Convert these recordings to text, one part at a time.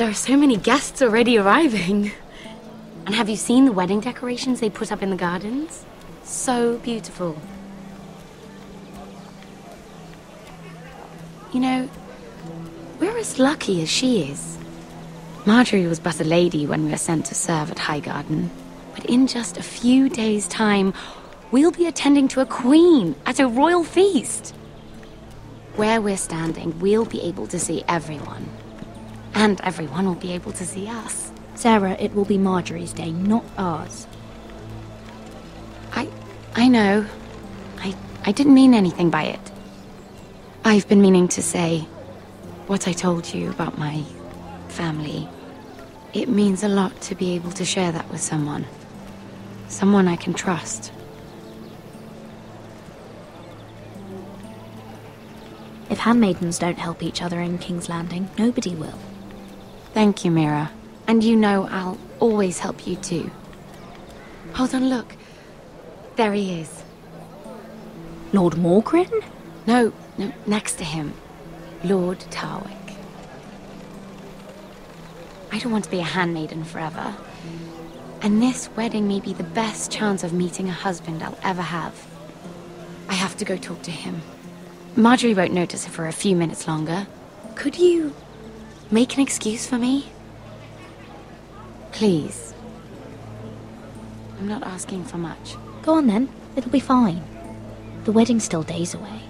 There are so many guests already arriving. And have you seen the wedding decorations they put up in the gardens? So beautiful. You know, we're as lucky as she is. Marjorie was but a lady when we were sent to serve at Highgarden. But in just a few days' time, we'll be attending to a queen at a royal feast. Where we're standing, we'll be able to see everyone. And everyone will be able to see us. Sarah, it will be Marjorie's day, not ours. I know. I didn't mean anything by it. I've been meaning to say what I told you about my family. It means a lot to be able to share that with someone. Someone I can trust. If handmaidens don't help each other in King's Landing, nobody will. Thank you, Mira. And you know I'll always help you too. Hold on, look. There he is. Lord Morgrin? No, next to him. Lord Tarwick. I don't want to be a handmaiden forever. And this wedding may be the best chance of meeting a husband I'll ever have. I have to go talk to him. Marjorie won't notice it for a few minutes longer. Could you make an excuse for me? Please. I'm not asking for much. Go on then, it'll be fine. The wedding's still days away.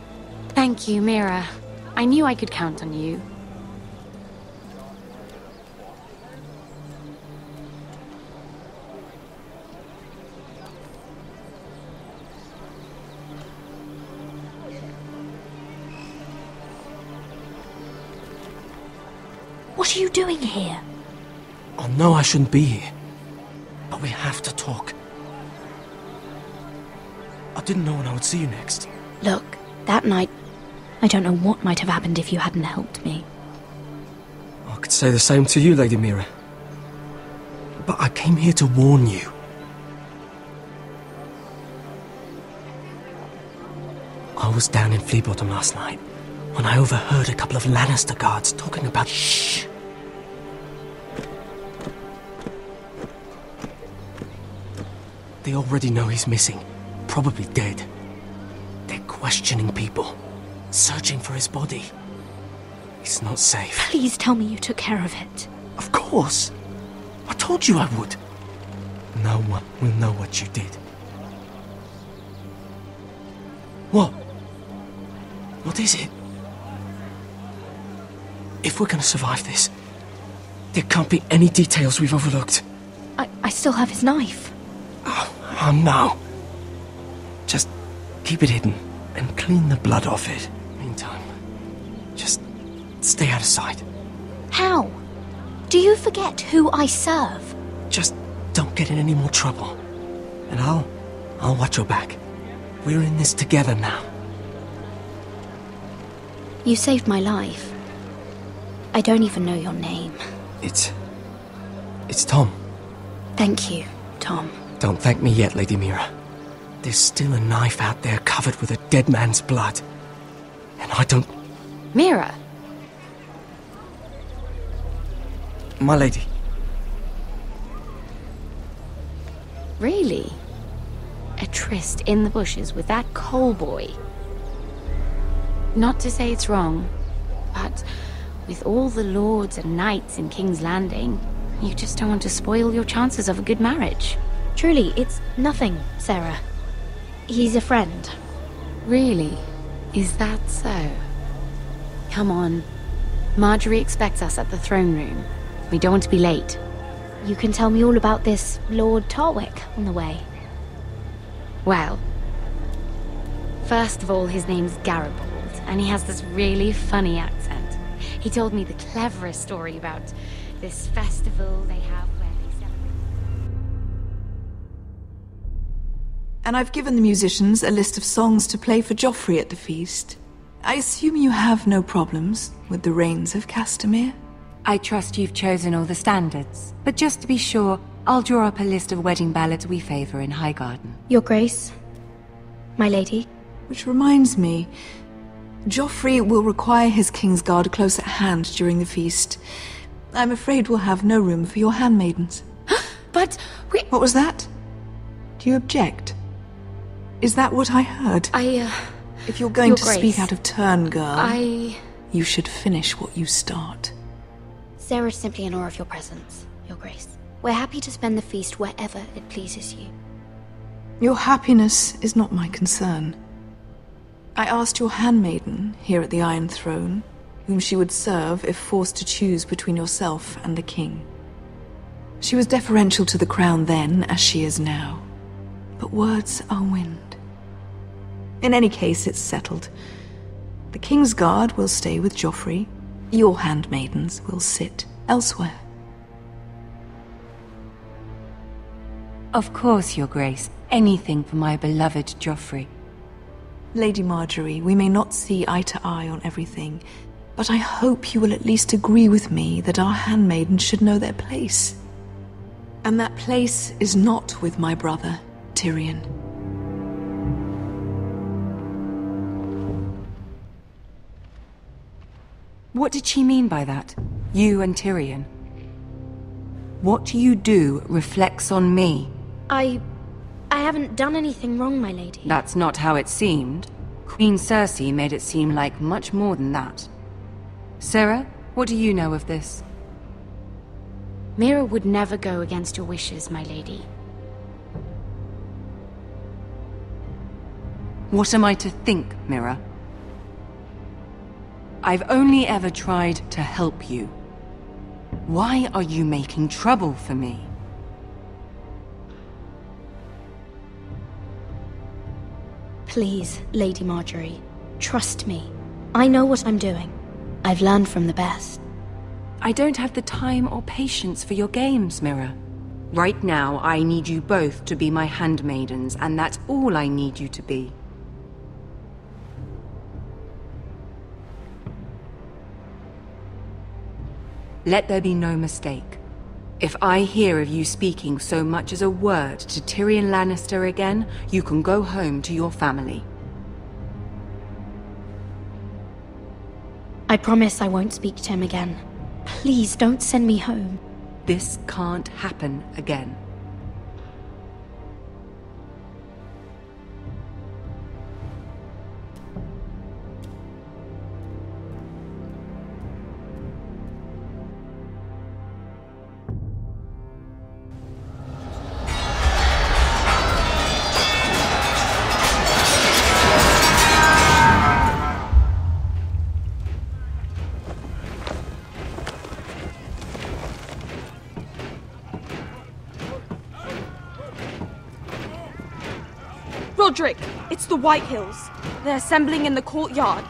Thank you, Mira. I knew I could count on you. What are you doing here? I know I shouldn't be here, but we have to talk. I didn't know when I would see you next. Look, that night, I don't know what might have happened if you hadn't helped me. I could say the same to you, Lady Mira. But I came here to warn you. I was down in Fleabottom last night when I overheard a couple of Lannister guards talking about... Shh! They already know he's missing, probably dead. They're questioning people, searching for his body. He's not safe. Please tell me you took care of it. Of course! I told you I would. No one will know what you did. What? What is it? If we're gonna survive this, there can't be any details we've overlooked. I still have his knife. Oh no. Just keep it hidden and clean the blood off it. Meantime, just stay out of sight. How? Do you forget who I serve? Just don't get in any more trouble. And I'll watch your back. We're in this together now. You saved my life. I don't even know your name. It's Tom. Thank you, Tom. Don't thank me yet, Lady Mira. There's still a knife out there covered with a dead man's blood. And I don't... Mira! My lady. Really? A tryst in the bushes with that coal boy? Not to say it's wrong, but with all the lords and knights in King's Landing, you just don't want to spoil your chances of a good marriage. Truly, it's nothing, Sarah. He's a friend. Really? Is that so? Come on. Marjorie expects us at the throne room. We don't want to be late. You can tell me all about this Lord Tarwick on the way. Well, first of all, his name's Gared, and he has this really funny accent. He told me the cleverest story about this festival they have where they celebrate. And I've given the musicians a list of songs to play for Joffrey at the feast. I assume you have no problems with the Rains of Castamere? I trust you've chosen all the standards, but just to be sure, I'll draw up a list of wedding ballads we favor in Highgarden. Your Grace, my lady. Which reminds me, Joffrey will require his Kingsguard close at hand during the feast. I'm afraid we'll have no room for your handmaidens. But we... What was that? Do you object? Is that what I heard? If you're going to speak out of turn, girl, you should finish what you start. Sarah's simply in awe of your presence, Your Grace. We're happy to spend the feast wherever it pleases you. Your happiness is not my concern. I asked your handmaiden here at the Iron Throne whom she would serve if forced to choose between yourself and the king. She was deferential to the crown then, as she is now. But words are wind. In any case, it's settled. The King's Guard will stay with Joffrey. Your handmaidens will sit elsewhere. Of course, Your Grace. Anything for my beloved Joffrey. Lady Marjorie, we may not see eye to eye on everything, but I hope you will at least agree with me that our handmaidens should know their place. And that place is not with my brother, Tyrion. What did she mean by that? You and Tyrion? What you do reflects on me. I haven't done anything wrong, my lady. That's not how it seemed. Queen Cersei made it seem like much more than that. Sarah, what do you know of this? Mira would never go against your wishes, my lady. What am I to think, Mira? I've only ever tried to help you. Why are you making trouble for me? Please, Lady Marjorie, trust me. I know what I'm doing. I've learned from the best. I don't have the time or patience for your games, Mira. Right now, I need you both to be my handmaidens, and that's all I need you to be. Let there be no mistake. If I hear of you speaking so much as a word to Tyrion Lannister again, you can go home to your family. I promise I won't speak to him again. Please don't send me home. This can't happen again. Roderick, it's the Whitehills. They're assembling in the courtyard.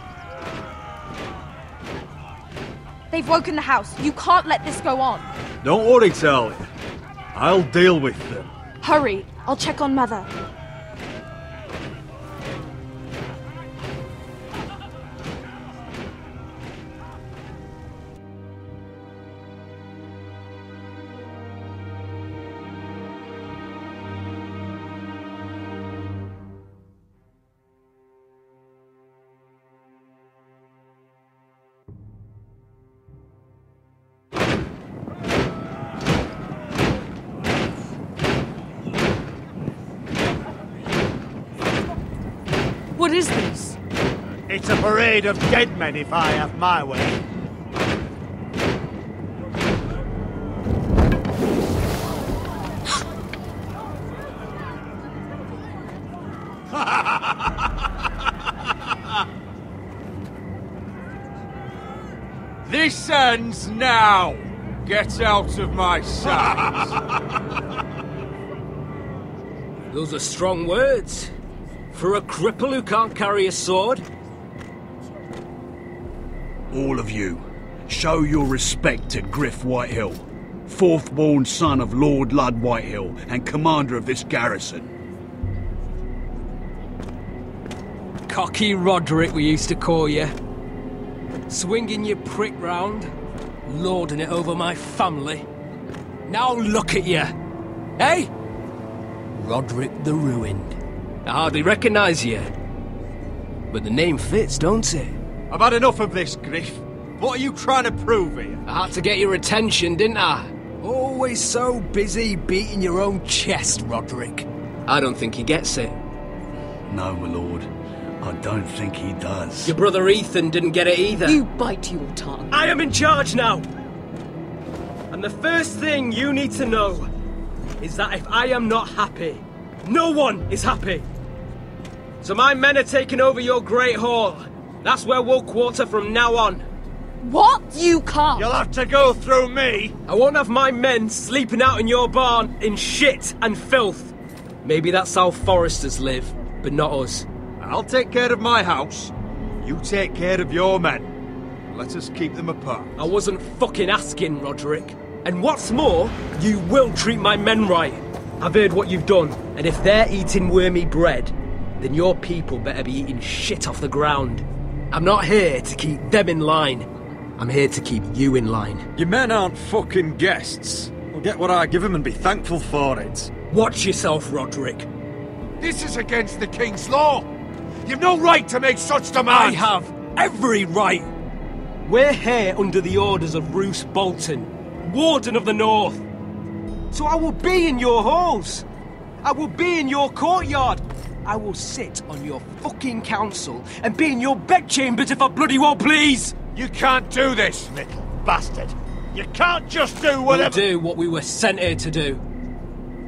They've woken the house. You can't let this go on. Don't worry, Talia. I'll deal with them. Hurry, I'll check on Mother. What is this? It's a parade of dead men if I have my way. This ends now! Get out of my sight! Those are strong words. For a cripple who can't carry a sword? All of you, show your respect to Gryff Whitehill, fourth-born son of Lord Ludd Whitehill and commander of this garrison. Cocky Roderick, we used to call you. Swinging your prick round, lording it over my family. Now look at you! Hey? Roderick the Ruined. I hardly recognise you. But the name fits, don't it? I've had enough of this, Gryff. What are you trying to prove here? I had to get your attention, didn't I? Always so busy beating your own chest, Roderick. I don't think he gets it. No, my lord. I don't think he does. Your brother Ethan didn't get it either. You bite your tongue. I am in charge now! And the first thing you need to know is that if I am not happy, no one is happy. So my men are taking over your Great Hall. That's where we'll quarter from now on. What? You can't! You'll have to go through me! I won't have my men sleeping out in your barn in shit and filth. Maybe that's how Forresters live, but not us. I'll take care of my house. You take care of your men. Let us keep them apart. I wasn't fucking asking, Roderick. And what's more, you will treat my men right. I've heard what you've done, and if they're eating wormy bread, then your people better be eating shit off the ground. I'm not here to keep them in line. I'm here to keep you in line. Your men aren't fucking guests. I'll get what I give them and be thankful for it. Watch yourself, Roderick. This is against the King's law! You've no right to make such demands! I have every right! We're here under the orders of Roose Bolton, Warden of the North. So I will be in your halls. I will be in your courtyard. I will sit on your fucking council and be in your bedchambers if I bloody well please! You can't do this, little bastard! You can't just do whatever— We'll do what we were sent here to do.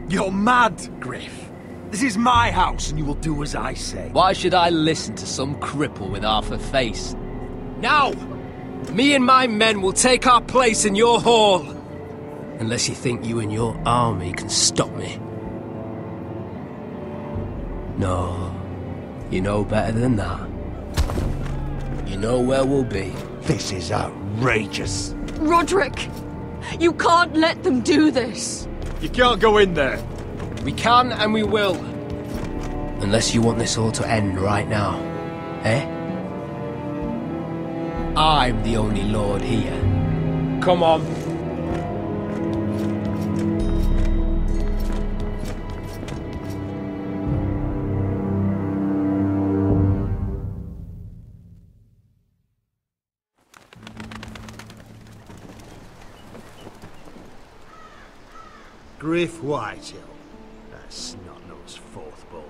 You're mad, Gryff. This is my house and you will do as I say. Why should I listen to some cripple with half a face? Now! Me and my men will take our place in your hall. Unless you think you and your army can stop me. No, you know better than that. You know where we'll be. This is outrageous. Roderick! You can't let them do this! You can't go in there. We can and we will. Unless you want this all to end right now. Eh? I'm the only lord here. Come on. Gryff Whitehill. That snot-nosed fourth-born.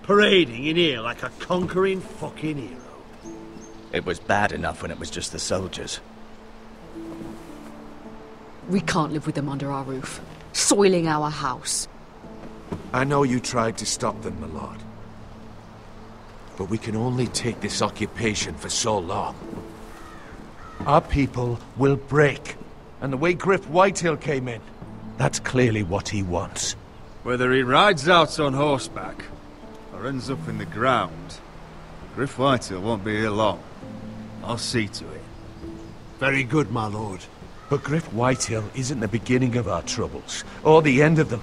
Parading in here like a conquering fucking hero. It was bad enough when it was just the soldiers. We can't live with them under our roof, soiling our house. I know you tried to stop them, my lord. But we can only take this occupation for so long. Our people will break. And the way Gryff Whitehill came in, that's clearly what he wants. Whether he rides out on horseback or ends up in the ground, Gryff Whitehill won't be here long. I'll see to it. Very good, my lord. But Gryff Whitehill isn't the beginning of our troubles, or the end of them.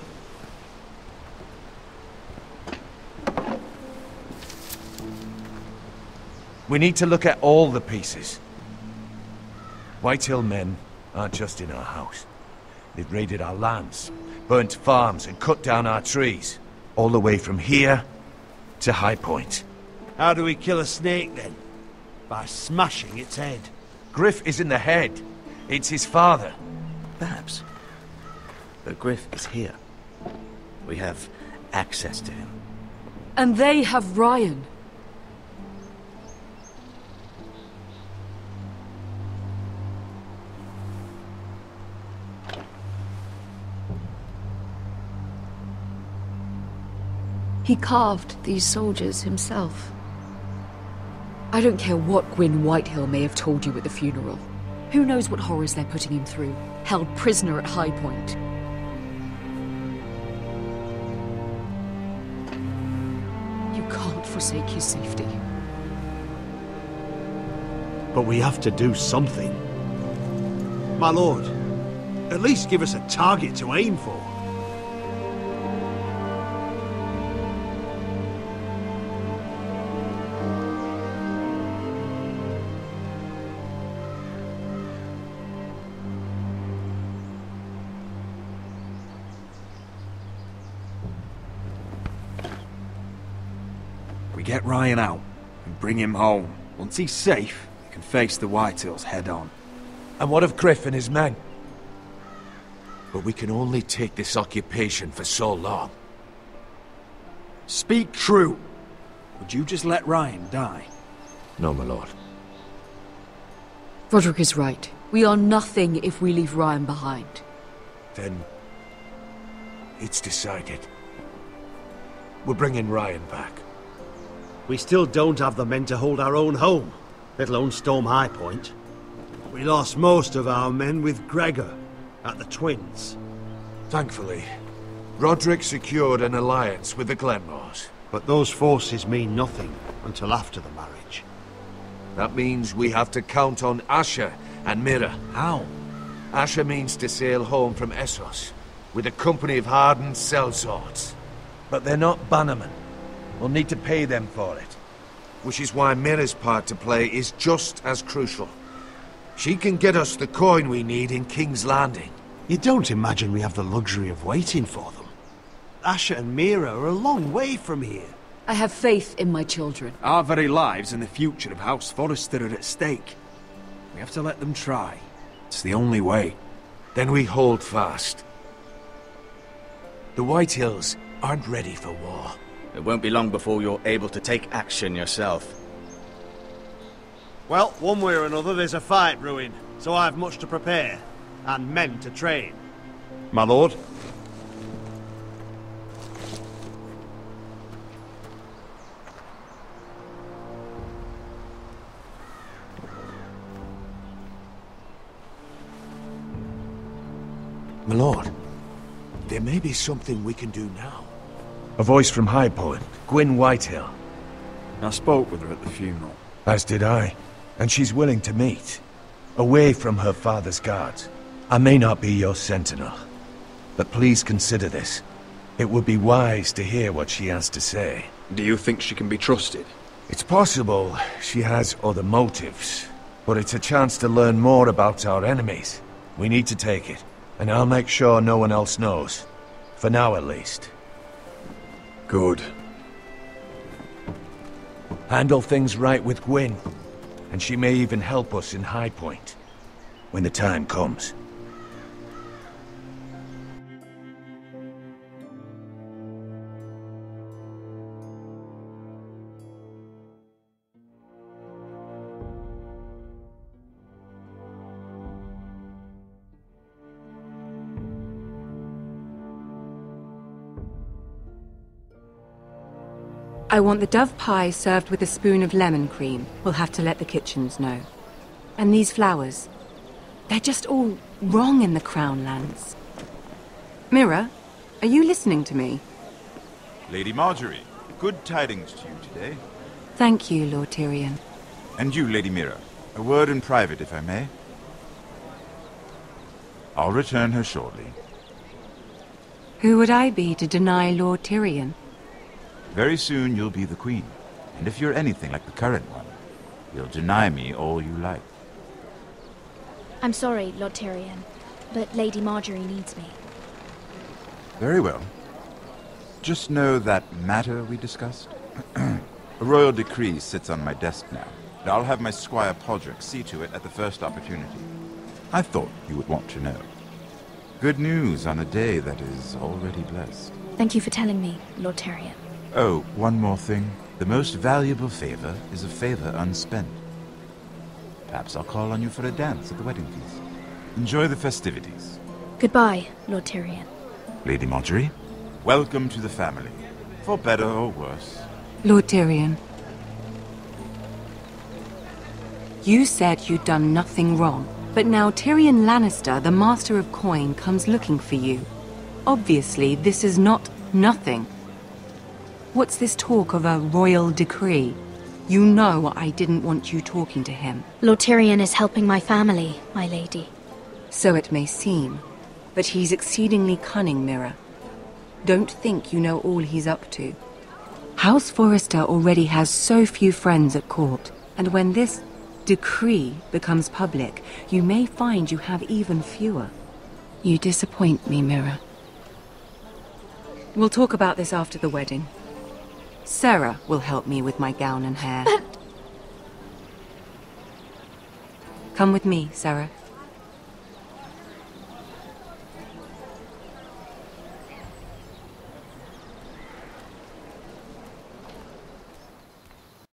We need to look at all the pieces. Whitehill men aren't just in our house. They've raided our lands, burnt farms, and cut down our trees. All the way from here to High Point. How do we kill a snake, then? By smashing its head. Gryff isn't the head. It's his father. Perhaps. But Gryff is here. We have access to him. And they have Ryan. He carved these soldiers himself. I don't care what Gwyn Whitehill may have told you at the funeral. Who knows what horrors they're putting him through, held prisoner at High Point. You can't forsake his safety. But we have to do something. My lord, at least give us a target to aim for. We get Ryan out and bring him home. Once he's safe, we and face the Whitehills head on. And what of Gryff and his men? But we can only take this occupation for so long. Speak true. Would you just let Ryan die? No, my lord. Roderick is right. We are nothing if we leave Ryan behind. Then... it's decided. We're bringing Ryan back. We still don't have the men to hold our own home, let alone storm High Point. We lost most of our men with Gregor at the Twins. Thankfully, Roderick secured an alliance with the Glenmores. But those forces mean nothing until after the marriage. That means we have to count on Asher and Mira. How? Asher means to sail home from Essos, with a company of hardened sellswords. But they're not bannermen. We'll need to pay them for it. Which is why Mira's part to play is just as crucial. She can get us the coin we need in King's Landing. You don't imagine we have the luxury of waiting for them? Asher and Mira are a long way from here. I have faith in my children. Our very lives and the future of House Forrester are at stake. We have to let them try. It's the only way. Then we hold fast. The Whitehills aren't ready for war. It won't be long before you're able to take action yourself. Well, one way or another there's a fight brewing, so I have much to prepare, and men to train. My lord? My lord, there may be something we can do now. A voice from High Point, Gryff Whitehill. I spoke with her at the funeral. As did I. And she's willing to meet. Away from her father's guards. I may not be your sentinel. But please consider this. It would be wise to hear what she has to say. Do you think she can be trusted? It's possible she has other motives. But it's a chance to learn more about our enemies. We need to take it. And I'll make sure no one else knows. For now, at least. Good. Handle things right with Gwyn. And she may even help us in High Point. When the time comes. I want the dove pie served with a spoon of lemon cream. We'll have to let the kitchens know. And these flowers. They're just all wrong in the Crown lands. Mira, are you listening to me? Lady Marjorie, good tidings to you today. Thank you, Lord Tyrion. And you, Lady Mira. A word in private, if I may. I'll return her shortly. Who would I be to deny Lord Tyrion? Very soon you'll be the queen. And if you're anything like the current one, you'll deny me all you like. I'm sorry, Lord Tyrion, but Lady Marjorie needs me. Very well. Just know that matter we discussed? A royal decree sits on my desk now, and I'll have my squire Podrick see to it at the first opportunity. I thought you would want to know. Good news on a day that is already blessed. Thank you for telling me, Lord Tyrion. Oh, one more thing. The most valuable favor is a favor unspent. Perhaps I'll call on you for a dance at the wedding feast. Enjoy the festivities. Goodbye, Lord Tyrion. Lady Marjorie, welcome to the family. For better or worse. Lord Tyrion. You said you'd done nothing wrong, but now Tyrion Lannister, the Master of Coin, comes looking for you. Obviously, this is not nothing. What's this talk of a royal decree? You know I didn't want you talking to him. Lord Tyrion is helping my family, my lady. So it may seem, but he's exceedingly cunning, Mira. Don't think you know all he's up to. House Forrester already has so few friends at court, and when this decree becomes public, you may find you have even fewer. You disappoint me, Mira. We'll talk about this after the wedding. Sarah will help me with my gown and hair. Come with me, Sarah.